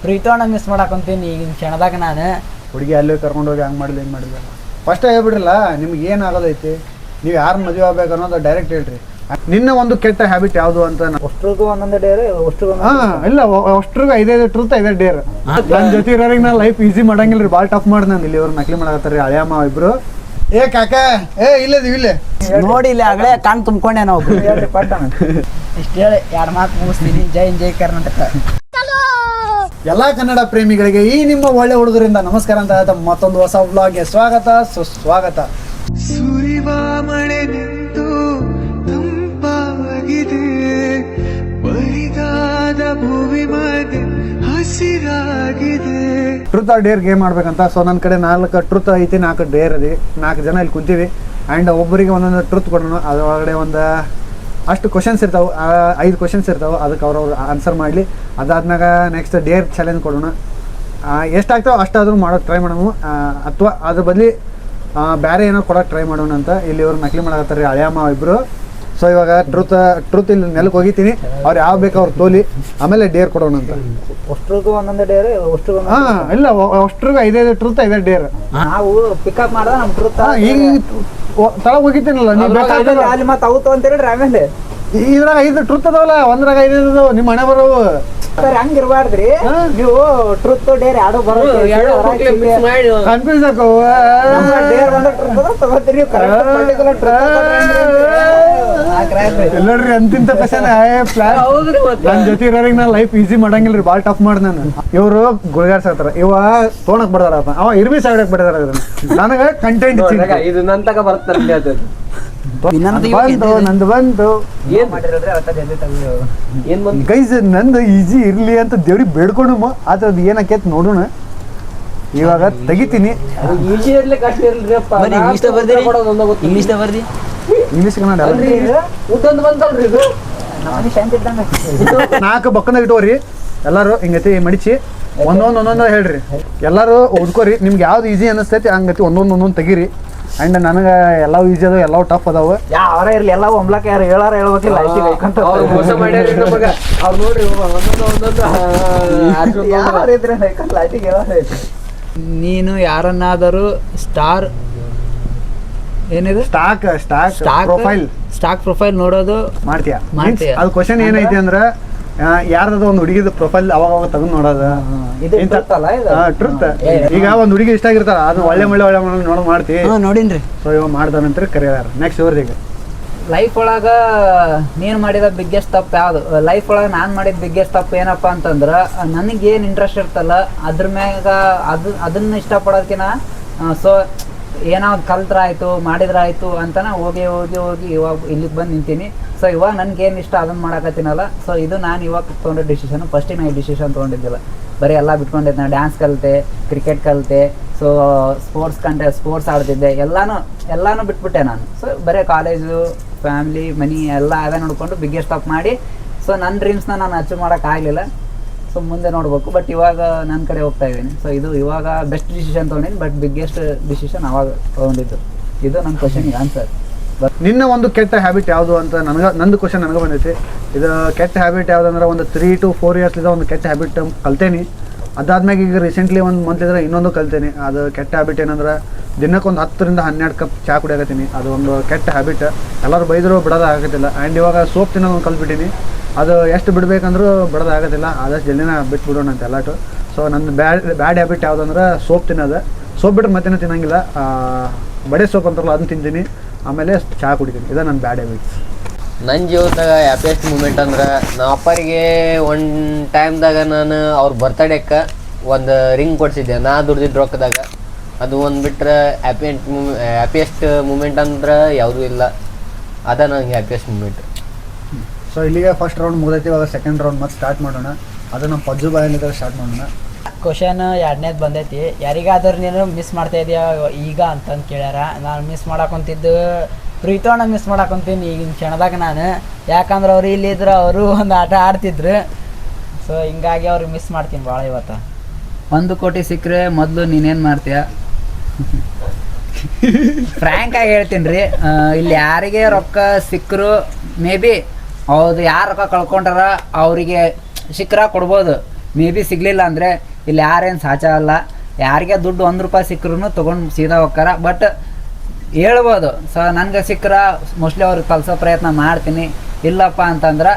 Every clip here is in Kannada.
ಪ್ರೀತೋಣ ಮಿಸ್ ಮಾಡಾಕೊಂತೀನಿ ಈಗಿನ ಕ್ಷಣದಾಗ ನಾನು. ಹುಡುಗಿ ಅಲ್ಲಿ ಕರ್ಕೊಂಡು ಹೋಗಿ ಹಂಗೆ ಮಾಡಿಲ್ಲ ಹಿಂಗೆ ಮಾಡಿಲ್ಲ ಫಸ್ಟ್ ಹೇಳ್ಬಿಡ್ರಲ್ಲ ನಿಮ್ಗೆ ಏನು ಆಗೋದೈತಿ, ನೀವು ಯಾರು ಮದುವೆ ಆಗ್ಬೇಕು ಅನ್ನೋದು ಡೈರೆಕ್ಟ್ ಹೇಳ್ರಿ. ನಿನ್ನ ಒಂದು ಕೆಟ್ಟ ಹ್ಯಾಬಿಟ್ ಯಾವುದು ಅಂತ. ಅಷ್ಟ್ರಿಗೂ ಒಂದೊಂದು ಡೇರ್ ಇಲ್ಲ ಅಷ್ಟ್ರಿಗೂ 5 ಟ್ರೂತ್ 5 ಡೇರ್. ನನ್ನ ಜೊತೆ ಇರೋರಿಗೆ ನಾ ಲೈಫ್ ಈಸಿ ಮಾಡಂಗಿಲ್ಲ ರೀ, ಭಾಳ ಟಫ್ ಮಾಡಿ ನಾನು ಇಲ್ಲಿ ಇವ್ರು ನಕಲಿ ಮಾಡಕತ್ತಾರ ಹಳೆಯಮ್ಮ ಇಬ್ರು. ಏ ಕಾಕ ಇಲ್ಲದಿ ಇಲ್ಲೇ ನೋಡಿ ಇಲ್ಲಿ ಆಗಲೇ ಕಾಣ್ ತುಂಬ್ಕೊಂಡೆ ನಾವು. ಇಷ್ಟು ಹೇಳಿ 2 ಮಾತು ಮುಗಿಸ್ತೀನಿ. ಜೈ ಕರ್ನಾಟಕ. ಎಲ್ಲ ಕನ್ನಡ ಪ್ರೇಮಿಗಳಿಗೆ ಈ ನಿಮ್ಮ ಒಳ್ಳೆ ಹುಡುಗರಿಂದ ನಮಸ್ಕಾರ ಅಂತ ಹೇಳ್ತಾ ಮತ್ತೊಂದು ಹೊಸ ವ್ಲಾಗ್ಗೆ ಸ್ವಾಗತ ಸುಸ್ವಾಗತ. ಸುರಿವ ಮಳೆ ನಿಂತು ತಂಪಾಗಿದೆ, ಬರಿದಾದ ಭೂಮಿ ಮಧ್ಯೆ ಹಸಿರಾಗಿದೆ. ಟ್ರೂತ್ ಆರ್ ಡೇರ್ ಗೇಮ್ ಮಾಡ್ಬೇಕಂತ. ಸೊ ನನ್ನ ಕಡೆ 4 ಟ್ರೂತ್ ಐತಿ, 4 ಡೇರ್ ಅದಿ. 4 ಜನ ಇಲ್ಲಿ ಕುಂತೀವಿ ಆ್ಯಂಡ್ ಒಬ್ಬರಿಗೆ ಒಂದೊಂದು ಟ್ರೂತ್ ಕೊಡೋಣ. ಅದರೊಳಗಡೆ ಒಂದು ಅಷ್ಟು ಕ್ವಶನ್ಸ್ ಇರ್ತಾವೆ, 5 ಕ್ವಶನ್ಸ್ ಇರ್ತಾವೆ. ಅದಕ್ಕೆ ಅವ್ರವ್ರು ಆನ್ಸರ್ ಮಾಡಲಿ. ಅದಾದ್ಮ್ಯಾಗ ನೆಕ್ಸ್ಟ್ ಡೇರ್ ಚಾಲೆಂಜ್ ಕೊಡೋಣ. ಎಷ್ಟಾಗ್ತಾವೆ ಅಷ್ಟಾದರೂ ಮಾಡೋಕ್ಕೆ ಟ್ರೈ ಮಾಡೋಣ, ಅಥವಾ ಅದ್ರ ಬದಲಿ ಬೇರೆ ಏನೋ ಕೊಡೋಕೆ ಟ್ರೈ ಮಾಡೋಣ ಅಂತ ಇಲ್ಲಿ ಇವ್ರು ನಕಲಿ ಮಾಡಕತ್ತಾರೆ ಹಳೆಯಮ್ಮ ಇಬ್ಬರು. ಸೊ ಇವಾಗ ಟ್ರೂತ್ ಇಲ್ಲಿ ನೆಲಕ್ಕೆ ಹೋಗಿತೀನಿ. ಅವ್ರು ಯಾವ ಬೇಕು ಅವ್ರು ತೋಲಿ, ಆಮೇಲೆ ಡೇರ್ ಕೊಡೋಣ ಅಂತ. ಅಷ್ಟ್ರಿಗೂ ಒಂದೊಂದು ಡೇರ್ ಇಲ್ಲ ಅಷ್ಟ್ರಿಗೂ 5 ಟ್ರೂತ್ 5 ಡೇರ್. ನಾವು ಪಿಕಪ್ ಮಾಡ್ದ ನಮ್ಮ ಟ್ರೂತ್ ಈಗ ತಳಗ್ ಹೋಗಿದ್ದೀನಲ್ಲ ನೀವು ಬೇಕಾದ್ರೆ ಅಲ್ಲಿ ಮತ್ತೆ ಅವತ್ತು ಅಂತ ಹೇಳಿದ್ರೆ ಆಮೇಲೆ ಇದ್ರಾಗ 5 ಟ್ರೂತ್ ಅದಾವಲ್ಲ, ಒಂದ್ರಾಗ 5 ಅದಾವ. ನಿಮ್ಮ ಮನೆ ಬರೋವು ಹಂಗ ಇರ್ಬಾರ್ದ್ರಿ. ನೀವು ಟ್ರೂತ್ ಡೇರ್ ಎರಡು ಕನ್ಫ್ಯೂಸ್ ಆಕವ. ಡೇರ್ ಬಂದ ಟ್ರೂತ್ ತಗೋತೀರಿ ಎಲ್ಲರಿ ಅಂತಿಂತ ಕ್ವಶನ್ ಪ್ಲಾನ್. ನನ್ನ ಜೊತೆ ಇರೋರಿಗೆ ನಾ ಲೈಫ್ ಈಸಿ ಮಾಡಂಗಿಲ್ರಿ, ಭಾಳ ಟಫ್ ಮಾಡಿ ನಾನು. ಇವರು ಗುಳ್ಗಾಡ್ಸತ್ತಾರ, ಇವ ತೋಣಕ್ ಬರ್ತಾರ, ಅವ ಇರ್ಬಿ ಸಾಗಡಕ್ ಬಿಡ್ತಾರ. ನನಗೆ ಕಂಟೆಂಟ್ ಇದು ನಂತಕ ಬರ್ತಾರೆ. ನಂದು ಬಂತು ಗೈಸ್, ನಂದು ಈಜಿ ಇರ್ಲಿ ಅಂತ ದೇವ್ರಿಗೆ ಬೇಡ್ಕೊಂಡು ಆದ್ರೆ ಅದು ಏನಕ್ಕೇತ್ ನೋಡೋಣ. ಇವಾಗ ತೆಗಿತೀನಿ. ಇಂಗ್ಲೀಷ್ ಕನ್ನಡ 4 ಬಕ್ಕನ ಇಟ್ಟೋರಿ. ಎಲ್ಲರೂ ಹಿಂಗತಿ ಮಡಿಚಿ ಒಂದೊಂದು ಹೇಳ್ರಿ. ಎಲ್ಲರೂ ಓದ್ಕೋರಿ. ನಿಮ್ಗೆ ಯಾವ್ದು ಈಸಿ ಅನ್ನಿಸ್ತೈತಿ ಹಂಗತಿ ಒಂದೊಂದು ತೆಗೀರಿ. ಆ್ಯಂಡ್ ನನಗೆ ಎಲ್ಲವೂ ಈಸಿ ಅದಾವೆ, ಎಲ್ಲವೂ ಟಫ್ ಅದಾವೆ. ಯಾರ ಇರ್ಲಿ ಎಲ್ಲ ಒಮ್ಲಕ್ಕ ಯಾರು ಹೇಳಾರ ಹೇಳ್ಬೇಕಿಲ್ಲ. ನೀನು ಯಾರನ್ನಾದರೂ ಏನಿದೆ ಸ್ಟಾಕ್ ಪ್ರೊಫೈಲ್ ನೋಡೋದು ಮಾಡ್ತೀಯಾ? ಅದು ಕ್ವಶನ್ ಏನೈತಿ ಅಂದ್ರೆ ಯಾರ್ದು ಒಂದು ಹುಡುಗಿದ ಪ್ರೊಫೈಲ್ ಅವಾಗ ತೆಗೆದು ನೋಡೋದು ಟ್ರೂತ್. ಈಗ ಒಂದು ಹುಡುಗಿ ಇಷ್ಟ ಆಗಿರ್ತಾರ, ಅದು ಒಳ್ಳೆ ನೋಡೋದು ಮಾಡ್ತೀವಿ. ನೋಡಿನ್ರಿ. ಸೊ ಇವಾಗ ಮಾಡ್ದ ನಂತರ ಕರೆಯಾರ. ನೆಕ್ಸ್ಟ್ ಇವ್ರಿಗೆ ಲೈಫ್ ಒಳಗ ನೀನು ಮಾಡಿದ ಬಿಗ್ಗೆಸ್ಟ್ ತಪ್ಪು ಯಾವುದು? ಲೈಫ್ ಒಳಗೆ ನಾನು ಮಾಡಿದ ಬಿಗ್ಗೆಸ್ಟ್ ತಪ್ಪು ಏನಪ್ಪ ಅಂತಂದ್ರೆ, ನನಗೇನು ಇಂಟ್ರೆಸ್ಟ್ ಇರ್ತಲ್ಲ ಅದ್ರ ಮ್ಯಾಗ ಅದನ್ನ ಇಷ್ಟಪಡೋದಕ್ಕಿಂತ ಸೊ ಏನೋ ಕಲ್ತ್ರಾಯ್ತು ಮಾಡಿದ್ರಾಯ್ತು ಅಂತನ ಹೋಗಿ ಇವಾಗ ಇಲ್ಲಿಗೆ ಬಂದು ನಿಂತೀನಿ. ಸೊ ಇವಾಗ ನನಗೇನು ಇಷ್ಟ ಅದನ್ನು ಮಾಡಕತ್ತೀನಲ್ಲ. ಸೊ ಇದು ನಾನು ಇವಾಗ ತೊಗೊಂಡ ಡಿಸಿಷನ್. ಫಸ್ಟಿಗೆ ನಾನು ಈ ಡಿಸಿಷನ್ ತೊಗೊಂಡಿದ್ದಿಲ್ಲ, ಬರೀ ಎಲ್ಲ ಬಿಟ್ಕೊಂಡಿದ್ದೆ. ನಾನು ಡ್ಯಾನ್ಸ್ ಕಲಿತೆ, ಕ್ರಿಕೆಟ್ ಕಲಿತೆ, ಸೊ ಸ್ಪೋರ್ಟ್ಸ್ ಆಡ್ತಿದ್ದೆ, ಎಲ್ಲಾನು ಬಿಟ್ಬಿಟ್ಟೆ ನಾನು. ಸೊ ಬರೀ ಕಾಲೇಜು, ಫ್ಯಾಮ್ಲಿ, ಮನಿ ಎಲ್ಲ ಅವೇ ನೋಡಿಕೊಂಡು ಬಿಗ್ಗೆಸ್ಟ್ ತಪ್ಪು ಮಾಡಿ ಸೊ ನನ್ನ ಡ್ರೀಮ್ಸ್ನ ನಾನು ಅಚೀವ್ ಮಾಡೋಕ್ಕಾಗಲಿಲ್ಲ. ಸೊ ಮುಂದೆ ನೋಡ್ಬೇಕು. ಬಟ್ ಇವಾಗ ನನ್ನ ಕಡೆ ಹೋಗ್ತಾ ಇದ್ದೀನಿ. ಸೊ ಇದು ಇವಾಗ ಬೆಸ್ಟ್ ಡಿಸಿಷನ್ ತೊಗೊಂಡಿನಿ, ಬಟ್ ಬಿಗ್ಗೆಸ್ಟ್ ಡಿಸಿಷನ್ ಅವಾಗ ತೊಗೊಂಡಿದ್ದು. ಇದು ನನ್ನ ಕ್ವಶನ್ಗೆ ಆನ್ಸರ್. ನಿನ್ನ ಒಂದು ಕೆಟ್ಟ ಹ್ಯಾಬಿಟ್ ಯಾವುದು ಅಂತ ನಂದು ಕ್ವಶನ್ ನನಗೆ ಬಂದೈತಿ. ಇದು ಕೆಟ್ಟ ಹ್ಯಾಬಿಟ್ ಯಾವುದಂದ್ರೆ ಒಂದು 3 to 4 years ಒಂದು ಕೆಟ್ಟ ಹ್ಯಾಬಿಟ್ ಕಲ್ತೇನೆ. ಅದಾದ್ಮೇಲೆ ಈಗ ರೀಸೆಂಟ್ಲಿ ಒಂದು ಮಂತ್ ಇದ್ರೆ ಇನ್ನೊಂದು ಕಲ್ತೇನೆ. ಅದು ಕೆಟ್ಟ ಹ್ಯಾಬಿಟ್ ಏನಂದ್ರೆ ದಿನಕ್ಕೊಂದು 10 to 12 ಕಪ್ ಚಹಾ ಕುಡಿಯಾಕತ್ತೀನಿ. ಅದು ಒಂದು ಕೆಟ್ಟ ಹ್ಯಾಬಿಟ್. ಎಲ್ಲರೂ ಬೈದರೂ ಬಿಡೋದಾಗತ್ತಿಲ್ಲ. ಆ್ಯಂಡ್ ಇವಾಗ ಸೋಪ್ ತಿನ್ನೋದು ಕಲ್ತ್ಬಿಟ್ಟಿನಿ. ಅದು ಎಷ್ಟು ಬಿಡಬೇಕಂದ್ರೂ ಬಿಡೋದಾಗೋದಿಲ್ಲ. ಆದಷ್ಟು ಜಲ್ದಿನ ಬಿಟ್ಬಿಡೋಣ ಅಂತ ಎಲ್ಲಟು. ಸೊ ನನ್ನ ಬ್ಯಾಡ್ ಹ್ಯಾಬಿಟ್ ಯಾವುದಂದ್ರೆ ಸೋಪ್ ತಿನ್ನೋದು. ಸೋಪ್ ಬಿಟ್ಟರೆ ಮತ್ತೇನೂ ತಿನ್ನಂಗಿಲ್ಲ. ಬಡೆ ಸೋಪ್ ಅಂತಾರಲ್ಲ ಅದನ್ನ ತಿಂತೀನಿ, ಆಮೇಲೆ ಚಹಾ ಕುಡಿತೀನಿ. ಇದು ನನ್ನ ಬ್ಯಾಡ್ ಹ್ಯಾಬಿಟ್ಸ್. ನನ್ನ ಜೀವನದಾಗ ಹ್ಯಾಪಿಯೆಸ್ಟ್ ಮೂಮೆಂಟ್ ಅಂದ್ರೆ ನಮ್ಮ ಅಪ್ಪರಿಗೆ ಒಂದು ಟೈಮ್ದಾಗ ನಾನು ಅವ್ರ ಬರ್ತಡೇಕ್ಕೆ ಒಂದು ರಿಂಗ್ ಕೊಡಿಸಿದ್ದೆ, ನಾ ದುಡ್ದಿದ್ದು ರೊಕ್ಕದಾಗ. ಅದು ಒಂದು ಬಿಟ್ಟರೆ ಹ್ಯಾಪಿಯೆಸ್ಟ್ ಮೂಮೆಂಟ್ ಅಂದ್ರೆ ಯಾವುದೂ ಇಲ್ಲ. ಅದ ನನಗೆ ಹ್ಯಾಪಿಯೆಸ್ಟ್ ಮೂಮೆಂಟ್. ಸೊ ಇಲ್ಲಿಗೆ ಫಸ್ಟ್ ರೌಂಡ್ ಮುಗಿದೈತಿ. ಇವಾಗ ಸೆಕೆಂಡ್ ರೌಂಡ್ ಮತ್ತೆ ಸ್ಟಾರ್ಟ್ ಮಾಡೋಣ. ಅದು ನಮ್ಮ ಪಜ್ಜು ಬಾಯಲ್ಲಿದ್ದಾಗ ಸ್ಟಾರ್ಟ್ ಮಾಡೋಣ. ಕ್ವಶನ್ 2ನೇದು ಬಂದೈತಿ. ಯಾರಿಗಾದ್ರೂ ನೀನು ಮಿಸ್ ಮಾಡ್ತಾ ಇದೆಯಾ ಈಗ ಅಂತಂದು ಕೇಳ್ಯಾರ. ನಾನು ಮಿಸ್ ಮಾಡಾಕೊಂತಿದ್ದು ಪ್ರೀತೋಣ ಮಿಸ್ ಮಾಡಾಕೊಂತೀನಿ ಈಗಿನ ಕ್ಷಣದಾಗ ನಾನು. ಯಾಕಂದ್ರೆ ಅವ್ರು ಇಲ್ಲಿದ್ರು, ಅವರು ಒಂದು ಆಟ ಆಡ್ತಿದ್ರು. ಸೊ ಹಿಂಗಾಗಿ ಅವ್ರಿಗೆ ಮಿಸ್ ಮಾಡ್ತೀನಿ ಭಾಳ. ಇವತ್ತು 1 ಕೋಟಿ ಸಿಕ್ಕರೆ ಮೊದಲು ನೀನೇನು ಮಾಡ್ತೀಯ? ಫ್ರ್ಯಾಂಕ್ ಆಗಿ ಹೇಳ್ತೀನಿ ರೀ. ಇಲ್ಲಿ ಯಾರಿಗೆ ರೊಕ್ಕ ಸಿಕ್ಕರು ಮೇ ಬಿ ಅವ್ರು ಯಾರು ರೊಕ್ಕ ಕಳ್ಕೊಂಡಾರ ಅವರಿಗೆ ಸಿಕ್ಕರ ಕೊಡ್ಬೋದು. ಮೇ ಬಿ ಸಿಗಲಿಲ್ಲ ಅಂದರೆ ಇಲ್ಲಿ ಯಾರೇನು ಸಾಚ ಅಲ್ಲ, ಯಾರಿಗೆ ದುಡ್ಡು 1 ರೂಪಾಯಿ ಸಿಕ್ಕರೂ ತೊಗೊಂಡು ಸೀದಾ ಹೋಗ್ತಾರ. ಬಟ್ ಹೇಳ್ಬೋದು ನನಗೆ ಸಿಕ್ಕರೆ ಮೋಸ್ಟ್ಲಿ ಅವ್ರಿಗೆ ಕಲಿಸೋ ಪ್ರಯತ್ನ ಮಾಡ್ತೀನಿ. ಇಲ್ಲಪ್ಪ ಅಂತಂದ್ರೆ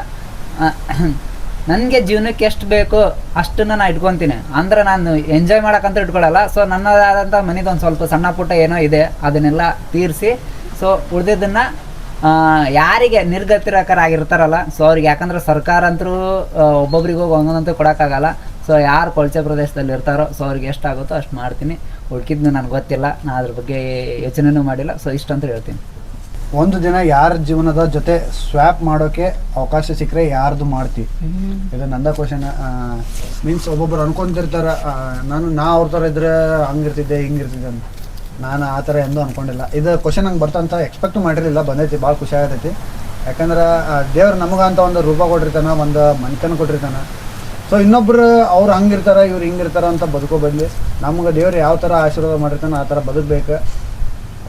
ನನಗೆ ಜೀವನಕ್ಕೆ ಎಷ್ಟು ಬೇಕು ಅಷ್ಟನ್ನು ನಾನು ಇಟ್ಕೊತೀನಿ. ಅಂದ್ರೆ ನಾನು ಎಂಜಾಯ್ ಮಾಡೋಕ್ಕಂತ ಇಟ್ಕೊಳ್ಳಲ್ಲ. ಸೊ ನನ್ನದಾದಂಥ ಮನೆದೊಂದು ಸ್ವಲ್ಪ ಸಣ್ಣ ಪುಟ್ಟ ಏನೋ ಇದೆ ಅದನ್ನೆಲ್ಲ ತೀರಿಸಿ, ಸೊ ಉಳಿದಿದ್ದನ್ನು ಯಾರಿಗೆ ನಿರ್ಗತಿಕರಾಗಿರ್ತಾರಲ್ಲ, ಸೊ ಅವ್ರಿಗೆ, ಯಾಕಂದ್ರೆ ಸರ್ಕಾರ ಅಂತೂ ಒಬ್ಬೊಬ್ರಿಗೆ ಹೋಗಿ ಒಂದೊಂದಂತೂ ಕೊಡೋಕ್ಕಾಗಲ್ಲ. ಸೊ ಯಾರು ಕೊಳಚೆ ಪ್ರದೇಶದಲ್ಲಿ ಇರ್ತಾರೋ ಸೊ ಅವ್ರಿಗೆ ಎಷ್ಟಾಗುತ್ತೋ ಅಷ್ಟು ಮಾಡ್ತೀನಿ. ಉಳ್ಕಿದ್ನು ನನಗೆ ಗೊತ್ತಿಲ್ಲ, ನಾನು ಅದ್ರ ಬಗ್ಗೆ ಯೋಚನೆನೂ ಮಾಡಿಲ್ಲ. ಸೊ ಇಷ್ಟಂತ ಹೇಳ್ತೀನಿ. ಒಂದು ದಿನ ಯಾರ ಜೀವನದ ಜೊತೆ ಸ್ವ್ಯಾಪ್ ಮಾಡೋಕ್ಕೆ ಅವಕಾಶ ಸಿಕ್ಕರೆ ಯಾರ್ದು ಮಾಡ್ತಿ? ಇದು ನಂದ ಕ್ವಶನ್. ಮೀನ್ಸ್ ಒಬ್ಬೊಬ್ರು ಅನ್ಕೊಂತಿರ್ತಾರೆ ನಾ ಅವ್ರ ಥರ ಇದ್ರೆ ಹಂಗಿರ್ತಿದ್ದೆ ಹಿಂಗಿರ್ತಿದ್ದೆ ಅಂತ. ನಾನು ಆ ಥರ ಎಂದೂ ಅಂದ್ಕೊಂಡಿಲ್ಲ. ಇದು ಕ್ವಶನ್ ನಂಗೆ ಬರ್ತಂತ ಎಕ್ಸ್ಪೆಕ್ಟ್ ಮಾಡಿರಲಿಲ್ಲ, ಬಂದೈತಿ, ಭಾಳ ಖುಷಿ ಆಗತೈತಿ. ಯಾಕಂದ್ರೆ ದೇವ್ರು ನಮಗಂತ ಒಂದು ರೂಪ ಕೊಟ್ಟಿರ್ತಾನೆ, ಒಂದು ಮನೆತನ ಕೊಟ್ಟಿರ್ತಾನೆ. ಸೊ ಇನ್ನೊಬ್ರು ಅವ್ರು ಹಂಗಿರ್ತಾರೆ ಇವ್ರು ಹಿಂಗಿರ್ತಾರೆ ಅಂತ ಬದುಕೋ ಬದಲಿ ನಮ್ಗೆ ದೇವ್ರು ಯಾವ ಥರ ಆಶೀರ್ವಾದ ಮಾಡಿರ್ತಾನೆ ಆ ಥರ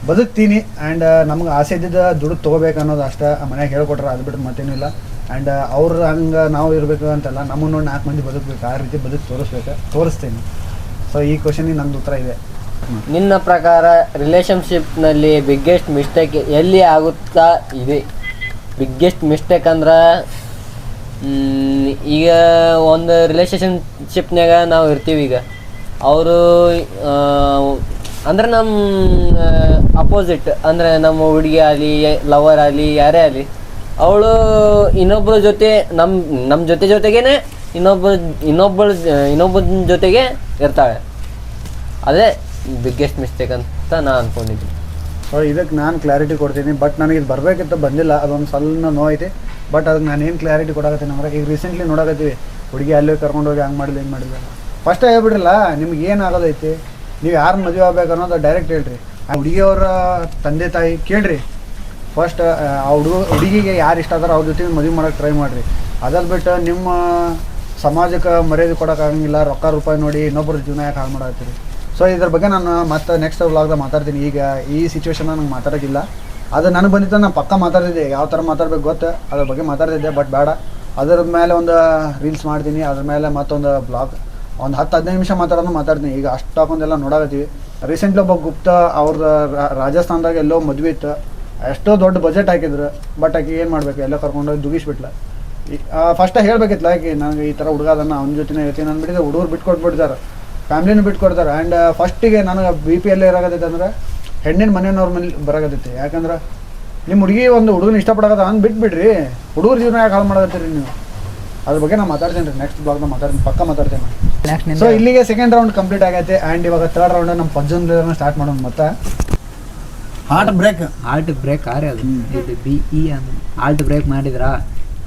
ಬದುಕ್ತೀನಿ. ಆ್ಯಂಡ್ ನಮ್ಗೆ ಆಸೆ ಇದ್ದಿದ್ದು ದುಡ್ಡು ತೊಗೋಬೇಕು ಅನ್ನೋದು ಅಷ್ಟೇ ಮನೆಯಾಗ ಹೇಳ್ಕೊಟ್ರೆ, ಅದು ಬಿಟ್ಟು ಮತ್ತೇನೂ ಇಲ್ಲ. ಆ್ಯಂಡ್ ಅವ್ರು ಹಂಗೆ ನಾವು ಇರಬೇಕು ಅಂತಲ್ಲ, ನಮ್ಮನ್ನು ನೋಡಿ 4 ಮಂದಿ ಬದುಕಬೇಕು, ಆ ರೀತಿ ತೋರಿಸ್ತೀನಿ. ಸೊ ಈ ಕ್ವಶನಿಗೆ ನಂದು ಉತ್ತರ ಇದೆ. ನಿನ್ನ ಪ್ರಕಾರ ರಿಲೇಷನ್ಶಿಪ್ನಲ್ಲಿ ಬಿಗ್ಗೆಸ್ಟ್ ಮಿಸ್ಟೇಕ್ ಎಲ್ಲಿ ಆಗುತ್ತಾ ಇದೆ? ಬಿಗ್ಗೆಸ್ಟ್ ಮಿಸ್ಟೇಕ್ ಅಂದ್ರೆ ಈಗ ಒಂದು ರಿಲೇಷನ್ಶಿಪ್ನಾಗ ನಾವು ಇರ್ತೀವಿ. ಈಗ ಅವರು ಅಂದ್ರೆ ನಮ್ಮ ಅಪೋಸಿಟ್, ಅಂದರೆ ನಮ್ಮ ಹುಡುಗಿ ಆಗಲಿ ಲವರ್ ಆಗಲಿ ಯಾರೇ ಆಗಲಿ, ಅವಳು ಇನ್ನೊಬ್ಬರ ಜೊತೆ ನಮ್ಮ ಜೊತೆಗೇನೆ ಇನ್ನೊಬ್ಬರ ಜೊತೆಗೆ ಇರ್ತಾಳೆ. ಅದೇ ಬಿಗ್ಗೆಸ್ಟ್ ಮಿಸ್ಟೇಕ್ ಅಂತ ನಾನು ಅಂದ್ಕೊಂಡಿದ್ದೀನಿ. ಸೊ ಇದಕ್ಕೆ ನಾನು ಕ್ಲಾರಿಟಿ ಕೊಡ್ತೀನಿ. ಬಟ್ ನನಗೆ ಇದು ಬರಬೇಕಿತ್ತು, ಬಂದಿಲ್ಲ. ಅದೊಂದು ಸಣ್ಣ ನೋವೈತಿ. ಬಟ್ ಅದಕ್ಕೆ ನಾನು ಏನು ಕ್ಲಾರಿಟಿ ಕೊಡಕತ್ತೀನಿ ಅಂದ್ರೆ, ಈಗ ರೀಸೆಂಟ್ಲಿ ನೋಡಕತ್ತೀವಿ ಹುಡುಗಿ ಅಲ್ಲಿ ಕರ್ಕೊಂಡೋಗಿ ಹಂಗೆ ಮಾಡಿಲ್ಲ ಹಿಂಗೆ ಮಾಡಿಲ್ಲ. ಫಸ್ಟೇ ಹೇಳ್ಬಿಡ್ರಲ್ಲ ನಿಮ್ಗೆ ಏನು ಆಗೋದೈತಿ, ನೀವು ಯಾರನ್ನ ಮದುವೆ ಆಗ್ಬೇಕು ಅನ್ನೋದು ಡೈರೆಕ್ಟ್ ಹೇಳ್ರಿ. ಆ ಹುಡುಗಿಯವರ ತಂದೆ ತಾಯಿ ಕೇಳ್ರಿ. ಫಸ್ಟ್ ಆ ಹುಡುಗಿಗೆ ಯಾರು ಇಷ್ಟ ಆದಾರೋ ಅವ್ರ ಜೊತೆ ಮದುವೆ ಮಾಡೋಕ್ಕೆ ಟ್ರೈ ಮಾಡಿರಿ. ಅದಾದ ಬಿಟ್ಟು ನಿಮ್ಮ ಸಮಾಜಕ್ಕೆ ಮರ್ಯಾದೆ ಕೊಡೋಕ್ಕಾಗಂಗಿಲ್ಲ, ರೊಕ್ಕ ರೂಪಾಯಿ ನೋಡಿ ಇನ್ನೊಬ್ಬರ ಜೀವನ ಯಾಕೆ ಹಾಳು ಮಾಡತ್ತೀರಿ. ಸೊ ಇದ್ರ ಬಗ್ಗೆ ನಾನು ಮತ್ತೆ ನೆಕ್ಸ್ಟ್ ವ್ಲಾಗ್ದಾಗ ಮಾತಾಡ್ತೀನಿ. ಈಗ ಈ ಸಿಚುವೇಶನ್ ನಂಗೆ ಮಾತಾಡೋಕ್ಕಿಲ್ಲ. ಅದು ನನಗೆ ಬಂದಿತ್ತು, ನಾನು ಪಕ್ಕ ಮಾತಾಡ್ತಿದ್ದೆ, ಯಾವ ಥರ ಮಾತಾಡ್ಬೇಕು ಗೊತ್ತು, ಅದ್ರ ಬಗ್ಗೆ ಮಾತಾಡ್ತಿದ್ದೆ. ಬಟ್ ಬೇಡ, ಅದ್ರ ಮೇಲೆ ಒಂದು ರೀಲ್ಸ್ ಮಾಡ್ತೀನಿ, ಅದ್ರ ಮೇಲೆ ಮತ್ತೊಂದು ಬ್ಲಾಗ್ ಒಂದು 10-15 ನಿಮಿಷ ಮಾತಾಡ್ತೀನಿ. ಈಗ ಅಷ್ಟು ಹಾಕೊಂಡೆಲ್ಲ ನೋಡಾಕತ್ತೀವಿ. ರೀಸೆಂಟ್ಲಿ ಒಬ್ಬ ಗುಪ್ತ ಅವ್ರದ್ದು ರಾಜಸ್ಥಾನದಾಗ ಎಲ್ಲೋ ಮದುವೆ ಇತ್ತು, ಎಷ್ಟೋ ದೊಡ್ಡ ಬಜೆಟ್ ಹಾಕಿದ್ರು. ಬಟ್ ಆಕೆ ಏನು ಮಾಡಬೇಕು, ಎಲ್ಲ ಕರ್ಕೊಂಡೋಗಿ ದುಗಿಸ್ಬಿಟ್ಲ. ಫಸ್ಟ್ ಹೇಳ್ಬೇಕಿತ್ತು ಆಕೆ, ನನಗೆ ಈ ಥರ ಹುಡುಗ ಅದನ್ನು ಅವ್ನ ಜೊತೆನೇ ಇರ್ತೀನಿ ಅಂದ್ಬಿಟ್ಟಿದೆ. ಹುಡುಗರು ಬಿಟ್ಕೊಟ್ಬಿಡ್ತಾರೆ, ಫ್ಯಾಮ್ಲಿನೂ ಬಿಟ್ಕೊಡ್ತಾರೆ. ಆ್ಯಂಡ್ ಫಸ್ಟಿಗೆ ನನಗೆ BP ಎಲ್ಲ ಇರಾಗತ್ತೈತೆ ಅಂದ್ರೆ ಹೆಣ್ಣಿನ ಮನೆಯವ್ರ ಮೇಲೆ ಬರಾಗತ್ತೈತಿ. ಯಾಕಂದ್ರೆ ನಿಮ್ಮ ಹುಡುಗಿ ಒಂದು ಹುಡುಗನ ಇಷ್ಟಪಡೋದ ಅಂದ್ ಬಿಟ್ಬಿಡ್ರಿ, ಹುಡುಗರ ಜೀವನ ಯಾಕೆ ಹಾಳು ಮಾಡಕತ್ತೀರಿ ನೀವು. ಅದ್ರ ಬಗ್ಗೆ ನಾನು ಮಾತಾಡ್ತೀನಿ ರೀ, ನೆಕ್ಸ್ಟ್ ಬ್ಲಾಗ್ನ ಮಾತಾಡ್ತೀನಿ, ಪಕ್ಕ ಮಾತಾಡ್ತೀನಿ. ಸೊ ಇಲ್ಲಿಗೆ ಸೆಕೆಂಡ್ ರೌಂಡ್ ಕಂಪ್ಲೀಟ್ ಆಗೈತೆ. ಆ್ಯಂಡ್ ಇವಾಗ ಥರ್ಡ್ ರೌಂಡ್ ನಮ್ಮ ಪಜ್ಜನ ಸ್ಟಾರ್ಟ್ ಮಾಡೋಣ. ಮತ್ತೆ ಹಾರ್ಟ್ ಬ್ರೇಕ್ ಆರೆ ಅದು ಇದು BE ಅಂದ್ರೆ ಹಾರ್ಟ್ ಬ್ರೇಕ್ ಮಾಡಿದ್ರಾ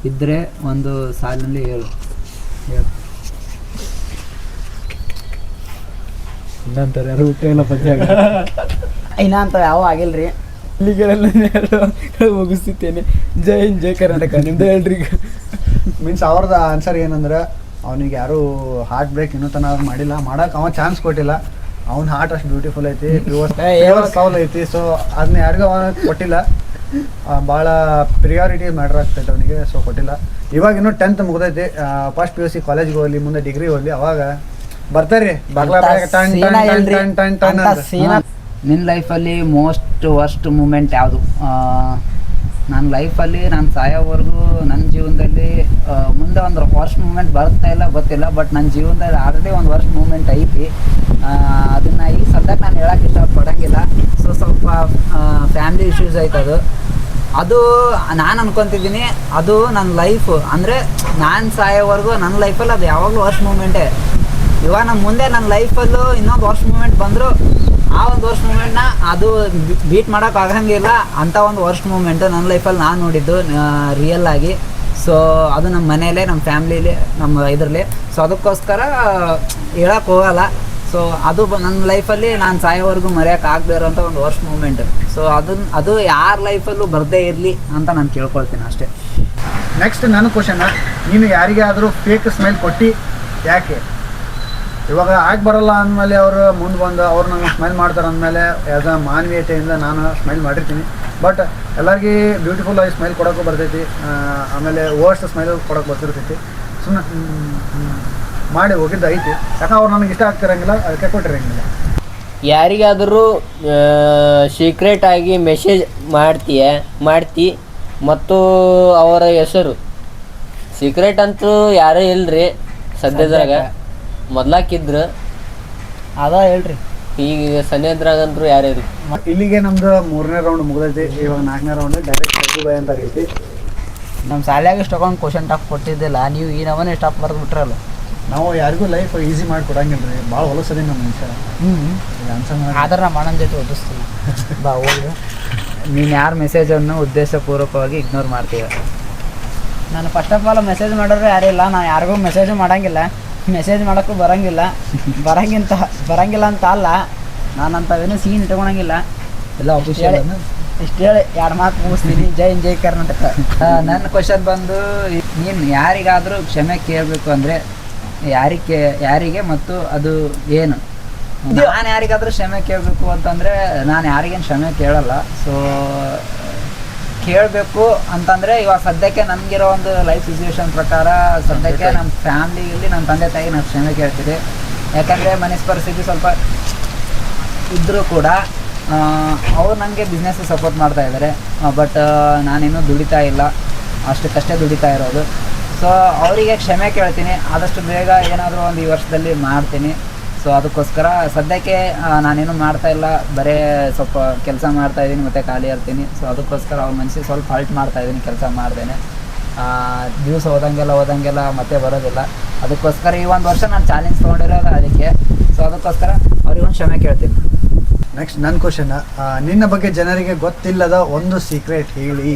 ಇದ್ರೆ ಒಂದು ಸಾಲಿನಲ್ಲಿ ಹೇಳು. ಇನ್ನಂತಾರೆ ಯಾರು ಊಟ ಇಲ್ಲ ಪದ್ಯಾಗ ಇನ್ನಂತ ಯಾವ ಆಗಿಲ್ರಿ. ಇಲ್ಲಿಗೆಲ್ಲ ಮುಗಿಸ್ತೇನೆ. ಜೈ ಹಿಂದ್ ಜೈ ಕರ್ನಾಟಕ. ನಿಮ್ದು ಹೇಳ್ರಿ. ಮೀನ್ಸ್ ಅವ್ರದ್ದು ಆನ್ಸರ್ ಏನಂದ್ರೆ, ಅವನಿಗೆ ಯಾರು ಹಾರ್ಟ್ ಬ್ರೇಕ್ ಇನ್ನೂ ತನಕ ಮಾಡಿಲ್ಲ, ಮಾಡೋಕೆ ಅವ ಚಾನ್ಸ್ ಕೊಟ್ಟಿಲ್ಲ. ಅವ್ನ ಹಾರ್ಟ್ ಅಷ್ಟು ಬ್ಯೂಟಿಫುಲ್ ಐತಿ, ಪ್ಯೂರ್ ಸೌಲ್ ಐತಿ. ಸೊ ಅದನ್ನ ಯಾರಿಗೂ ಅವ ಕೊಟ್ಟಿಲ್ಲ, ಭಾಳ ಪ್ರಿಯಾರಿಟಿ ಮ್ಯಾಟ್ರ್ ಆಗ್ತೈತೆ ಅವನಿಗೆ. ಸೊ ಕೊಟ್ಟಿಲ್ಲ. ಇವಾಗ ಇನ್ನೂ 10th ಮುಗ್ದೈತಿ, ಫಸ್ಟ್ PUC ಕಾಲೇಜ್ಗೆ ಹೋಗಲಿ, ಮುಂದೆ ಡಿಗ್ರಿ ಹೋಗಲಿ, ಅವಾಗ ಬರ್ತಾರ್ರಿ. ನಿನ್ನ ಲೈಫಲ್ಲಿ ಮೋಸ್ಟ್ ವರ್ಸ್ಟ್ ಮೂಮೆಂಟ್ ಯಾವುದು? ನನ್ನ ಲೈಫಲ್ಲಿ ನಾನು ಸಾಯೋವರೆಗೂ ನನ್ನ ಜೀವನದಲ್ಲಿ ಮುಂದೆ ಒಂದು ವರ್ಸ್ಟ್ ಮೂಮೆಂಟ್ ಬರ್ತಾ ಇಲ್ಲ ಗೊತ್ತಿಲ್ಲ. ಬಟ್ ನನ್ನ ಜೀವನದಲ್ಲಿ ಆಲ್ರೆಡಿ ಒಂದು ವರ್ಸ್ಟ್ ಮೂಮೆಂಟ್ ಐತಿ. ಅದನ್ನು ಈಗ ಸದ್ಯಕ್ಕೆ ನಾನು ಹೇಳೋಕ್ಕೆ ಇಷ್ಟಪಡೋಂಗಿಲ್ಲ. ಸೊ ಸ್ವಲ್ಪ ಫ್ಯಾಮ್ಲಿ ಇಶ್ಯೂಸ್ ಐತೆ. ಅದು ನಾನು ಅನ್ಕೊತಿದ್ದೀನಿ, ಅದು ನನ್ನ ಲೈಫು ಅಂದರೆ ನಾನು ಸಾಯೋವರೆಗೂ ನನ್ನ ಲೈಫಲ್ಲಿ ಅದು ಯಾವಾಗಲೂ ವರ್ಸ್ಟ್ ಮೂಮೆಂಟೇ. ಇವಾಗ ನಮ್ಮ ಮುಂದೆ ನನ್ನ ಲೈಫಲ್ಲೂ ಇನ್ನೊಂದು ವರ್ಸ್ಟ್ ಮೂಮೆಂಟ್ ಬಂದರೂ ಆ ಒಂದು ವರ್ಸ್ಟ್ ಮೂಮೆಂಟ್ನ ಅದು ಬೀಟ್ ಮಾಡೋಕೆ ಆಗಂಗಿಲ್ಲ. ಅಂಥ ಒಂದು ವರ್ಸ್ಟ್ ಮೂಮೆಂಟು ನನ್ನ ಲೈಫಲ್ಲಿ ನಾನು ನೋಡಿದ್ದು ರಿಯಲ್ ಆಗಿ. ಸೊ ಅದು ನಮ್ಮ ಮನೇಲೇ, ನಮ್ಮ ಫ್ಯಾಮ್ಲಿಲಿ, ನಮ್ಮ ಇದರಲ್ಲಿ. ಸೊ ಅದಕ್ಕೋಸ್ಕರ ಹೇಳೋಕ್ಕೆ ಹೋಗಲ್ಲ. ಸೊ ಅದು ನನ್ನ ಲೈಫಲ್ಲಿ ನಾನು ಸಾಯೋವರೆಗೂ ಮರೆಯೋಕೆ ಆಗದೆ ಇರೋಂಥ ಒಂದು ವರ್ಸ್ಟ್ ಮೂಮೆಂಟ್. ಸೊ ಅದು ಯಾರ ಲೈಫಲ್ಲೂ ಬರದೇ ಇರಲಿ ಅಂತ ನಾನು ಕೇಳ್ಕೊಳ್ತೀನಿ ಅಷ್ಟೇ. ನೆಕ್ಸ್ಟ್ ನನ್ನ ಕ್ವಶನ್, ನೀನು ಯಾರಿಗೆ ಆದರೂ ಫೇಕ್ ಸ್ಮೈಲ್ ಕೊಟ್ಟು ಯಾಕೆ? ಇವಾಗ ಆಗಿ ಬರೋಲ್ಲ ಅಂದಮೇಲೆ ಅವರು ಮುಂದೆ ಬಂದು ಅವ್ರು ನಂಗೆ ಸ್ಮೈಲ್ ಮಾಡ್ತಾರೆ ಅಂದಮೇಲೆ ಆ್ಯಸ್ ಅ ಮಾನವೀಯತೆಯಿಂದ ನಾನು ಸ್ಮೈಲ್ ಮಾಡಿರ್ತೀನಿ. ಬಟ್ ಎಲ್ಲರಿಗೆ ಬ್ಯೂಟಿಫುಲ್ ಆಗಿ ಸ್ಮೈಲ್ ಕೊಡೋಕ್ಕೂ ಬರ್ತೈತಿ, ಆಮೇಲೆ ವರ್ಸ್ಟ್ ಸ್ಮೈಲ್ ಕೊಡೋಕೆ ಬರ್ತಿರ್ತೈತಿ. ಸುಮ್ಮನೆ ಮಾಡಿ ಹೋಗಿದ್ದು ಐತಿ. ಯಾಕಂದ್ರೆ ಅವ್ರು ನನಗೆ ಇಷ್ಟ ಆಗ್ತಿರಂಗಿಲ್ಲ, ಅದಕ್ಕೆ ಕೊಟ್ಟಿರಂಗಿಲ್ಲ. ಯಾರಿಗಾದರೂ ಸೀಕ್ರೆಟ್ ಆಗಿ ಮೆಸೇಜ್ ಮಾಡ್ತಿ ಮತ್ತು ಅವರ ಹೆಸರು ಸೀಕ್ರೆಟ್ ಅಂತೂ ಯಾರೂ ಇಲ್ರಿ ಸದ್ಯದಾಗ. ಮೊದ್ಲಾಕಿದ್ರು ಅದ ಹೇಳ್ರಿ. ಈಗ ಸನ್ಯದ್ರಾಗಂತೂ ಯಾರೇ ಇರಿ. ಇಲ್ಲಿಗೆ ನಮ್ದು 3ನೇ ರೌಂಡ್ ಮುಗ್ದೈತಿ. ಇವಾಗ 4ನೇ ರೌಂಡ್ ಡೈರೆಕ್ಟ್ ಬಾಯ್ ಅಂತ ಆಗೈತಿ. ನಮ್ಮ ಶಾಲ್ಯಾಗ ಇಷ್ಟು ತಗೊಂಡು ಕ್ವಶನ್ ಟಫ್ ಕೊಟ್ಟಿದ್ದಿಲ್ಲ, ನೀವು ಈ ನವನೇ ಟಫ್ ಬರೆದು ಬಿಟ್ರಲ್ಲ. ನಾವು ಯಾರಿಗೂ ಲೈಫ್ ಈಸಿ ಮಾಡಿ ಕೊಡಂಗಿಲ್ಲ ರೀ, ಭಾಳ ಹೊಲಸದಿ ನಮ್ಮ ಮನುಷ್ಯ. ಆನ್ಸರ್ ಆದ್ರೆ ನಮ್ಮ ಅಣ್ಣನ ಜೊತೆ ಓದಿಸ್ತೀನಿ ಬಾ ಹೋಗಿ. ನೀನು ಯಾರ ಮೆಸೇಜನ್ನು ಉದ್ದೇಶಪೂರ್ವಕವಾಗಿ ಇಗ್ನೋರ್ ಮಾಡ್ತೀಯ? ನಾನು ಫಸ್ಟ್ ಆಫ್ ಆಲ್ ಮೆಸೇಜ್ ಮಾಡೋರು ಯಾರೂ ಇಲ್ಲ. ನಾನು ಯಾರಿಗೂ ಮೆಸೇಜ್ ಮಾಡೋಂಗಿಲ್ಲ, ಮೆಸೇಜ್ ಮಾಡೋಕ್ಕೂ ಬರಂಗಿಲ್ಲ ಅಂತ ಅಲ್ಲ. ನಾನು ಅಂಥವೇನು ಸೀನ್ ಇಟ್ಕೊಳಂಗಿಲ್ಲ. ಎಲ್ಲ ಅಫಿಷಿಯಲ್ ಇಷ್ಟು ಹೇಳಿ 2 ಮಾತು ಮುಗಿಸ್ತೀನಿ. ಜೈ ಕರ್ನಾಟಕ. ನನ್ನ ಕ್ವಶನ್ ಬಂದು, ನೀನು ಯಾರಿಗಾದರೂ ಕ್ಷಮೆ ಕೇಳಬೇಕು ಅಂದರೆ ಯಾರಿಗೆ ಮತ್ತು ಅದು ಏನು? ನಾನು ಯಾರಿಗಾದರೂ ಕ್ಷಮೆ ಕೇಳಬೇಕು ಅಂತಂದರೆ ನಾನು ಯಾರಿಗೇನು ಕ್ಷಮೆ ಕೇಳಲ್ಲ. ಸೊ ಕೇಳಬೇಕು ಅಂತಂದರೆ ಇವಾಗ ಸದ್ಯಕ್ಕೆ ನನಗಿರೋ ಒಂದು ಲೈಫ್ ಸಿಚುವೇಶನ್ ಪ್ರಕಾರ ಸದ್ಯಕ್ಕೆ ನಮ್ಮ ಫ್ಯಾಮ್ಲಿಯಲ್ಲಿ ನಮ್ಮ ತಂದೆ ತಾಯಿ ನಾನು ಕ್ಷಮೆ ಕೇಳ್ತೀನಿ. ಯಾಕಂದರೆ ಮನಸ್ಸು ಪರಿಸ್ಥಿತಿ ಸ್ವಲ್ಪ ಇದ್ದರೂ ಕೂಡ ಅವ್ರು ನನಗೆ ಬಿಸ್ನೆಸ್ಗೆ ಸಪೋರ್ಟ್ ಮಾಡ್ತಾ ಇದ್ದಾರೆ. ಬಟ್ ನಾನಿನ್ನೂ ದುಡಿತಾ ಇಲ್ಲ, ಅಷ್ಟಕ್ಕಷ್ಟೇ ದುಡಿತಾ ಇರೋದು. ಸೊ ಅವರಿಗೆ ಕ್ಷಮೆ ಕೇಳ್ತೀನಿ. ಆದಷ್ಟು ಬೇಗ ಏನಾದರೂ ಒಂದು ಈ ವರ್ಷದಲ್ಲಿ ಮಾಡ್ತೀನಿ. ಸೊ ಅದಕ್ಕೋಸ್ಕರ ಸದ್ಯಕ್ಕೆ ನಾನೇನು ಮಾಡ್ತಾ ಇಲ್ಲ, ಬರೀ ಸ್ವಲ್ಪ ಕೆಲಸ ಮಾಡ್ತಾಯಿದ್ದೀನಿ ಮತ್ತು ಖಾಲಿ ಇರ್ತೀನಿ. ಸೊ ಅದಕ್ಕೋಸ್ಕರ ಅವ್ರ ಮನಸ್ಸಿಗೆ ಸ್ವಲ್ಪ ಹಲ್ಟ್ ಮಾಡ್ತಾಯಿದ್ದೀನಿ ಕೆಲಸ ಮಾಡ್ದೇನೆ. ದಿವಸ ಓದಂಗೆಲ್ಲ ಮತ್ತೆ ಬರೋದಿಲ್ಲ. ಅದಕ್ಕೋಸ್ಕರ ಈ ಒಂದು ವರ್ಷ ನಾನು ಚಾಲೆಂಜ್ ತೊಗೊಂಡಿರೋದು ಅದಕ್ಕೆ. ಸೊ ಅದಕ್ಕೋಸ್ಕರ ಅವ್ರಿಗೊಂದು ಕ್ಷಮೆ ಕೇಳ್ತೀನಿ. ನೆಕ್ಸ್ಟ್ ನನ್ನ ಕ್ವಶನ್, ನಿನ್ನ ಬಗ್ಗೆ ಜನರಿಗೆ ಗೊತ್ತಿಲ್ಲದ ಒಂದು ಸೀಕ್ರೆಟ್ ಹೇಳಿ.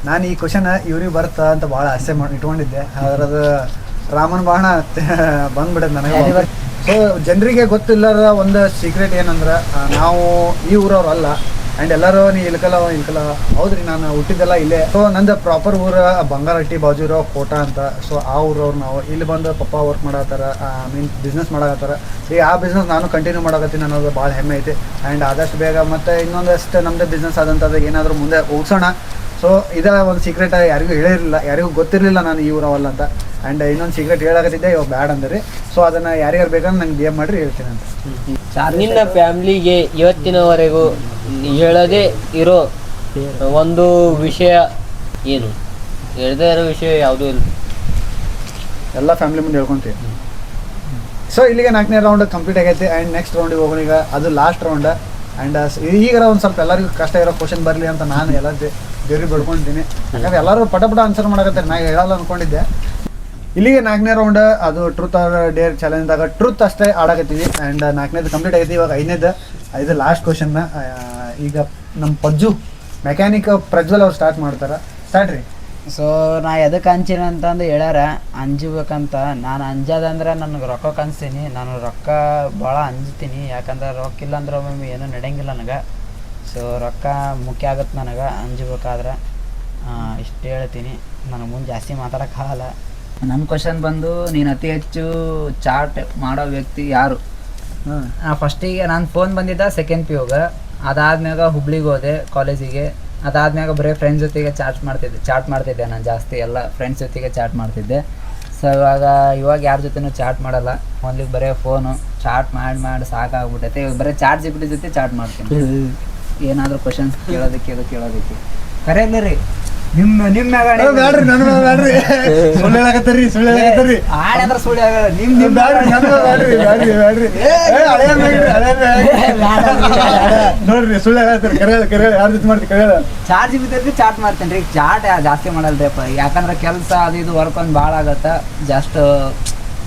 ನಾನು ಈ ಕ್ವಶನ್ ಇವ್ರಿಗೆ ಬರ್ತಾ ಅಂತ ಭಾಳ ಆಸೆ ಇಟ್ಕೊಂಡಿದ್ದೆ. ಅದರದ್ದು ರಾಮನ್ ಬಾಣ ಬಂದ್ಬಿಡೋದು ನನಗೆ. ಸೊ ಜನರಿಗೆ ಗೊತ್ತಿಲ್ಲದ ಒಂದು ಸೀಕ್ರೆಟ್ ಏನಂದ್ರೆ, ನಾವು ಈ ಊರವ್ರು ಅಲ್ಲ. ಆ್ಯಂಡ್ ಎಲ್ಲರೂ ನೀ ಇಲ್ಕಲ್ಲ ಹೌದ್ರಿ, ನಾನು ಹುಟ್ಟಿದ್ದೆಲ್ಲ ಇಲ್ಲೇ. ಸೊ ನಂದು ಪ್ರಾಪರ್ ಊರು ಬಂಗಾರಹಟ್ಟಿ ಬಾಜು ಇರೋ ಕೋಟ ಅಂತ. ಸೊ ಆ ಊರವ್ರು ನಾವು. ಇಲ್ಲಿ ಬಂದು ಪಪ್ಪ ವರ್ಕ್ ಮಾಡತ್ತಾರ, ಬಿಸ್ನೆಸ್ ಮಾಡಕತ್ತಾರ. ಈಗ ಆ ಬಿಸ್ನೆಸ್ ನಾನು ಕಂಟಿನ್ಯೂ ಮಾಡಕತ್ತೀನಿ ಅನ್ನೋದು ಭಾಳ ಹೆಮ್ಮೆ ಐತಿ. ಆ್ಯಂಡ್ ಆದಷ್ಟು ಬೇಗ ಮತ್ತು ಇನ್ನೊಂದಷ್ಟು ನಮ್ಮದೇ ಬಿಸ್ನೆಸ್ ಆದಂಥದ್ದು ಏನಾದರೂ ಮುಂದೆ ಹೋಗ್ಸೋಣ. ಸೊ ಇದೇ ಒಂದು ಸೀಕ್ರೆಟ್ ಯಾರಿಗೂ ಹೇಳಿರಲಿಲ್ಲ, ಯಾರಿಗೂ ಗೊತ್ತಿರಲಿಲ್ಲ ನಾನು ಈ ಊರವಲ್ಲ ಅಂತ. ಆ್ಯಂಡ್ ಇನ್ನೊಂದು ಸೀಕ್ರೆಟ್ ಹೇಳಕತ್ತಿದ್ದೆ, ಇವಾಗ ಬ್ಯಾಡ್ ಅಂದ್ರಿ. ಸೊ ಅದನ್ನು ಯಾರಿಗಾರು ಬೇಕಂದ್ರೆ ನಂಗೆ DM ಮಾಡಿರಿ ಹೇಳ್ತೀನಿ ಅಂತ. ನಿನ್ನ ಫ್ಯಾಮ್ಲಿಗೆ ಇವತ್ತಿನವರೆಗೂ ಹೇಳದೇ ಇರೋ ಒಂದು ವಿಷಯ ಏನು? ಹೇಳದೇ ಇರೋ ವಿಷಯ ಯಾವುದೂ ಇಲ್ಲ, ಎಲ್ಲ ಫ್ಯಾಮಿಲಿ ಮುಂದೆ ಹೇಳ್ಕೊಂತೀವಿ. ಸೊ ಇಲ್ಲಿಗೆ 4ನೇ ರೌಂಡ್ ಕಂಪ್ಲೀಟ್ ಆಗೈತಿ. ಆ್ಯಂಡ್ ನೆಕ್ಸ್ಟ್ ರೌಂಡಿಗೆ ಹೋಗೋಣ. ಈಗ ಅದು ಲಾಸ್ಟ್ ರೌಂಡ್. ಆ್ಯಂಡ್ ಈಗ ಒಂದು ಸ್ವಲ್ಪ ಎಲ್ಲರಿಗೂ ಕಷ್ಟ ಇರೋ ಕ್ವಶನ್ ಬರಲಿ ಅಂತ ನಾನು ಎಲ್ಲ ದೇವ್ರಿಗೆ ಬೆಳ್ಕೊಳ್ತೀನಿ. ಯಾಕಂದ್ರೆ ಎಲ್ಲರೂ ಪಟ ಆನ್ಸರ್ ಮಾಡಕತ್ತಾರೆ, ನಾನು ಹೇಳಲ್ಲ ಅಂದ್ಕೊಂಡಿದ್ದೆ. ಇಲ್ಲಿಗೆ 4ನೇ ರೌಂಡ್, ಅದು ಟ್ರೂತ್ ಆರ್ ಡೇರ್ ಚಾಲೆಂಜ್ದಾಗ ಟ್ರೂತ್ ಅಷ್ಟೇ ಆಡಕತ್ತೀವಿ. ಆ್ಯಂಡ್ 4ನೇದು ಕಂಪ್ಲೀಟ್ ಆಗೈತಿ. ಇವಾಗ 5ನೇದು ಇದು ಲಾಸ್ಟ್ ಕ್ವಶನ್ನ. ಈಗ ನಮ್ಮ ಪಜ್ಜು ಮೆಕ್ಯಾನಿಕ್ ಪ್ರಜ್ವಲ್ ಅವ್ರು ಸ್ಟಾರ್ಟ್ ಮಾಡ್ತಾರೆ. ಸ್ಟಾರ್ಟ್ ರೀ. ಸೊ ನಾ ಎದಕ್ಕೆ ಅಂಜಿನ ಅಂತಂದು ಹೇಳ್ಯಾರ, ಅಂಜಬೇಕಂತ. ನಾನು ಅಂಜೋದಂದ್ರೆ ನನಗೆ ರೊಕ್ಕಕ್ಕೆ ಅನ್ಸ್ತೀನಿ. ನಾನು ರೊಕ್ಕ ಭಾಳ ಅಂಜ್ತೀನಿ. ಯಾಕಂದ್ರೆ ರೊಕ್ಕ ಇಲ್ಲ ಅಂದ್ರೆ ಒಮ್ಮೆ ಏನೂ ನಡೆಯಂಗಿಲ್ಲ ನನಗೆ. ಸೊ ರೊಕ್ಕ ಮುಖ್ಯ ಆಗುತ್ತೆ ನನಗೆ ಅಂಜಬೇಕಾದ್ರೆ. ಇಷ್ಟು ಹೇಳ್ತೀನಿ, ನನಗೆ ಮುಂದೆ ಜಾಸ್ತಿ ಮಾತಾಡೋಕ್ಕಾಗಲ್ಲ. ನನ್ನ ಕ್ವಶನ್ ಬಂದು, ನೀನು ಅತಿ ಹೆಚ್ಚು ಚಾಟ್ ಮಾಡೋ ವ್ಯಕ್ತಿ ಯಾರು? ಫಸ್ಟಿಗೆ ನಾನು ಫೋನ್ ಬಂದಿದ್ದ ಸೆಕೆಂಡ್ PUಗ. ಅದಾದ್ಮ್ಯಾಗ ಹುಬ್ಳಿಗೆ ಹೋದೆ ಕಾಲೇಜಿಗೆ. ಅದಾದ್ಮ್ಯಾಗ ಬರೀ ಫ್ರೆಂಡ್ಸ್ ಜೊತೆಗೆ ಚಾಟ್ ಮಾಡ್ತಿದ್ದೆ ನಾನು ಜಾಸ್ತಿ. ಎಲ್ಲ ಫ್ರೆಂಡ್ಸ್ ಜೊತೆಗೆ ಚಾಟ್ ಮಾಡ್ತಿದ್ದೆ. ಸೊ ಇವಾಗ ಯಾರ ಜೊತೆನೂ ಚಾಟ್ ಮಾಡಲ್ಲ. ಓನ್ಲಿ ಬರೀ ಫೋನು ಚಾಟ್ ಮಾಡಿ ಸಾಕಾಗ್ಬಿಟ್ಟೈತೆ. ಇವಾಗ ಬರೀ GPT ಜೊತೆ ಚಾಟ್ ಮಾಡ್ತೀನಿ. ಏನಾದರೂ ಕ್ವಶನ್ಸ್ ಕೇಳೋದಕ್ಕೆ ಕರೆಯಲ್ಲ ರೀ. ನಿಮ್ಮ ಬ್ಯಾಡ್ರಿ, ನನ್ನ ಬ್ಯಾಡ್ರಿ, ಸುಳ್ಳು ಹೇಳಕತ್ತೀರಿ. ಆಡಂದ್ರೆ ಸುಳ್ಳು ನೋಡ್ರಿ, ಸುಳ್ಳು ಹೇಳತ್ತೀರಿ. ಕರೆ ಯಾರ ಜೊತೆ ಮಾಡ್ತೀವಿ? ಕರೆ ಚಾಟ್ ಮಾಡ್ತೇನೆ ರೀ. ಚಾಟ್ ಜಾಸ್ತಿ ಮಾಡಲ್ರಿಪ್ಪ. ಯಾಕಂದ್ರೆ ಕೆಲಸ ಅದು ಇದು ವರ್ಕ್ ಒಂದು ಭಾಳ ಆಗತ್ತೆ. ಜಸ್ಟ್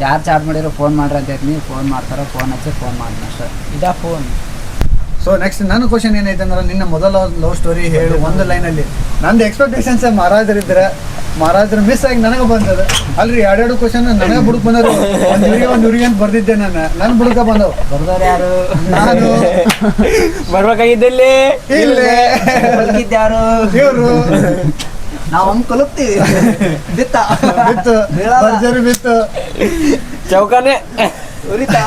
ಯಾರು ಚಾಟ್ ಮಾಡಿರೋ ಫೋನ್ ಮಾಡ್ರಿ ಅಂತ ಹೇಳ್ತೀನಿ. ಫೋನ್ ಮಾಡ್ತಾರೋ ಫೋನ್ ಹಚ್ಚಿ ಫೋನ್ ಮಾಡ್ತೀನಿ ಅಷ್ಟೇ. ಇದಾ ಫೋನ್. ಸೊ ನೆಕ್ಸ್ಟ್ ನನ್ನ ಕ್ವಶನ್ ಏನೈತೆ ಅಂದ್ರೆ, ನಿನ್ನ ಮೊದಲ ಲವ್ ಸ್ಟೋರಿ ಹೇಳು ಒಂದು ಲೈನಲ್ಲಿ. ನಂದು ಎಕ್ಸ್ಪೆಕ್ಟೇಷನ್ಸ್ ಮಹಾರಾಜರು ಮಿಸ್ ಆಗಿ ನನಗೆ ಬಂದದ. ಅಲ್ರಿ, 2 ಕ್ವಶನ್ ನನಗೆ ಬುಡಕ್ ಬಂದರು. ಒಂದು ಹುಡುಗಿ ಅಂತ ಬರ್ದಿದ್ದೆ ನಾನು. ನನ್ನ ಬುಡಕ ಬಂದವು. ಬರ್ದವ್ರು ಯಾರು? ನಾನು ಬರ್ಬೇಕಾಗಿದ್ದಲ್ಲಿ ಇಲ್ಲೇ ಯಾರು? ಇವರು. ನಾವು ಹಂಗೆ ಕಲುಪ್ತೀವಿ. ಬಿತ್ತು ಚೌಕಾನೆ ಉರಿತಾ.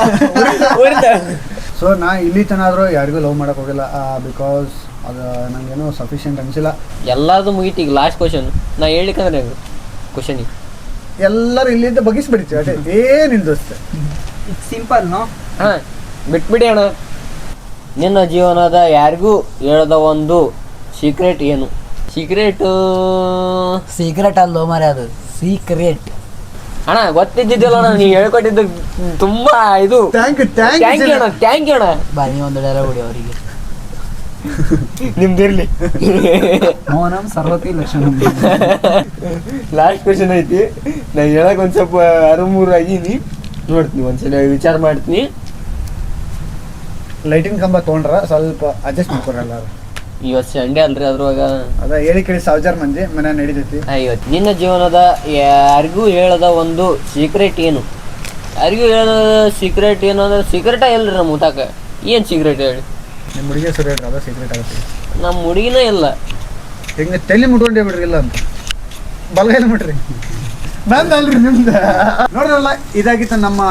ಸೊ ನಾ ಇಲ್ಲಿ ತನಾದರೂ ಯಾರಿಗೂ ಲವ್ ಮಾಡೋಕೆ ಹೋಗಿಲ್ಲ. ಬಿಕಾಸ್ ಅದು ನನಗೇನೋ ಸಫಿಷಿಯೆಂಟ್ ಅನಿಸಿಲ್ಲ. ಎಲ್ಲಾರ್ದು ಮುಗೀತು. ಈಗ ಲಾಸ್ಟ್ ಕ್ವಶನ್ ನಾ ಹೇಳಿಕಂದ್ರೆ ಕ್ವಶನಿಗೆ ಎಲ್ಲರೂ ಇಲ್ಲಿಂದ ಬಗಿಸ್ಬಿಡ್ತೀವಿ ಅದೇ ಏನಿಲ್ಲ ದೋಸ್ತ. It's simple no. ಹಾ ಬಿಟ್ಬಿಡಿ ಅಣ್ಣ. ನಿನ್ನ ಜೀವನದ ಯಾರಿಗೂ ಹೇಳದ ಒಂದು ಸೀಕ್ರೆಟ್ ಏನು? ಸೀಕ್ರೆಟ್ ಅಲ್ಲೋ ಮಾರೆ, ಅದು ಸೀಕ್ರೆಟ್. ಅಣ್ಣ ಗೊತ್ತಿದ್ದಿದ್ದಿಲ್ಲ ಅಣ್ಣ, ನೀವು ಹೇಳ್ಕೊಟ್ಟಿದ್ದು ತುಂಬಾ ಇದು. ಥ್ಯಾಂಕ್ ಯು ಥ್ಯಾಂಕ್ ಯು ಅಣ್ಣ, ಥ್ಯಾಂಕ್ ಯು ಅಣ್ಣ. ಬಾ ನೀವು ಒಂದು ಡೈಲಾಗ್ ಹೊಡಿ ಅವರಿಗೆ. ನಿಮ್ದಿರ್ಲಿ. ಮೌನಂ ಸರ್ವತಿ ಲಕ್ಷಣಂ. ಲಾಸ್ಟ್ ಕ್ವಶನ್ ಐತಿ, ನಾ ಹೇಳಕ್ ಒಂದ್ ಸ್ವಲ್ಪ ಅರುಮೂರು ಆಗೀನಿ, ನೋಡ್ತೀನಿ ಒಂದ್ಸಲ ವಿಚಾರ ಮಾಡ್ತೀನಿ. ಲೈಟಿಂಗ್ ಕಂಬ ತೊಗೊಂಡ್ರ ಸ್ವಲ್ಪ ಅಡ್ಜಸ್ಟ್ ಮಾಡ್ಕೊಡ್ರಿ ಎಲ್ಲಾರು. ಇವತ್ತು ಸಂಡೇ ಅಲ್ರಿ, ಅದ್ರೊಳಗ ಅದ ಹೇಳಿ ಕೇಳಿ 1000 ಮಂದಿ ಮನೆ ನಡೀತೈತಿ. ಇವತ್ತು ನಿನ್ನ ಜೀವನದ ಯಾರಿಗೂ ಹೇಳದ ಒಂದು ಸೀಕ್ರೆಟ್ ಏನು? ಯಾರಿಗೂ ಹೇಳದ ಸೀಕ್ರೆಟ್ ಏನು ಅಂದ್ರೆ ಸೀಕ್ರೆಟ ಇಲ್ರಿ ನಮ್ಮ ಊಟಕ. ಏನ್ ಸೀಕ್ರೆಟ್ ಹೇಳಿ? ನಿಮ್ಮ ಹುಡುಗಿ ಸುರಿ ಹೇಳ್ರಿ, ಅದ ಸೀಕ್ರೆಟ್ ಆಗುತ್ತೆ. ನಮ್ಮ ಹುಡುಗಿನ ಇಲ್ಲ. ಹಿಂಗೆ ತಲೆ ಮುಟ್ಕೊಂಡೇ ಬಿಡ್ರಿ ಇಲ್ಲ ಅಂತ ಬಲಗೈಲಿ ಮುಟ್ರಿ. ನಂದು ಅಲ್ರಿ ನಿಮ್ದು. ನೋಡ್ರಲ್ಲ, ಇದಾಗಿತ್ತು ನಮ್ಮ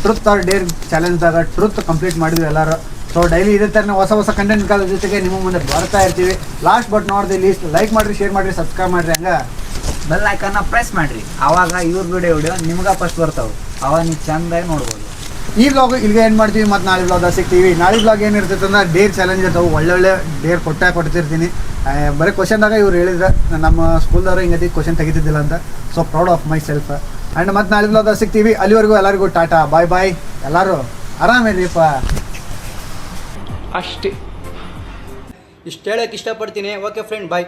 ಟ್ರುತ್ ಆರ್ ಡೇರ್ ಚಾಲೆಂಜ್ದಾಗ. ಟ್ರುತ್ ಕಂಪ್ಲೀಟ್ ಮಾಡಿದ್ವಿ ಎಲ್ಲರೂ. ಸೊ ಡೈಲಿ ಇದೇ ಥರ ಹೊಸ ಹೊಸ ಕಂಟೆಂಟ್ ಜೊತೆಗೆ ನಿಮ್ಮ ಮುಂದೆ ಬರ್ತಾ ಇರ್ತೀವಿ. Last but not the list, like ಮಾಡಿರಿ, ಶೇರ್ ಮಾಡಿರಿ, ಸಬ್ಸ್ಕ್ರೈಬ್ ಮಾಡಿರಿ. ಹಂಗೆ ಬೆಲ್ ಐಕನ್ನ ಪ್ರೆಸ್ ಮಾಡ್ರಿ, ಅವಾಗ ಇವ್ರ ವಿಡಿಯೋ ನಿಮ್ಗೆ ಫಸ್ಟ್ ಬರ್ತಾವೆ, ಅವಾಗ ನೀವು ಚಂದಾಗಿ ನೋಡ್ಬೋದು. ಈ ವ್ಲಾಗ್ ಇಲ್ಲಿಗೆ ಏನು ಮಾಡ್ತೀವಿ, ಮತ್ತು ನಾಳೆ ವ್ಲಾಗ್ದಾಗ ಸಿಗ್ತೀವಿ. ನಾಳೆ ವ್ಲಾಗ್ ಏನಿರ್ತೈತೆ ಅಂದ್ರೆ ಡೇರ್ ಚಾಲೆಂಜ್ ಇರ್ತಾವೆ, ಒಳ್ಳೊಳ್ಳೆ ಡೇರ್ ಕೊಡ್ತಿರ್ತೀನಿ. ಬರೀ ಕ್ವಶನ್ದಾಗ ಇವ್ರು ಹೇಳಿದ್ರೆ ನಮ್ಮ ಸ್ಕೂಲ್ದವ್ರು ಹಿಂಗತಿ ಕ್ವಶನ್ ತೆಗಿತಿದ್ದಿಲ್ಲ ಅಂತ. So proud of my self. And ಮತ್ತು ನಾಳೆ ವ್ಲಾಗ್ದಾಗ ಸಿಗ್ತೀವಿ. ಅಲ್ಲಿವರೆಗೂ ಎಲ್ಲರಿಗೂ ಟಾಟಾ ಬಾಯ್ ಬಾಯ್. ಎಲ್ಲರೂ ಆರಾಮೇಲಿಪ್ಪ. ಅಷ್ಟೇ ಇಷ್ಟು ಹೇಳೋಕ್ಕೆ ಇಷ್ಟಪಡ್ತೀನಿ. ಓಕೆ ಫ್ರೆಂಡ್, ಬಾಯ್.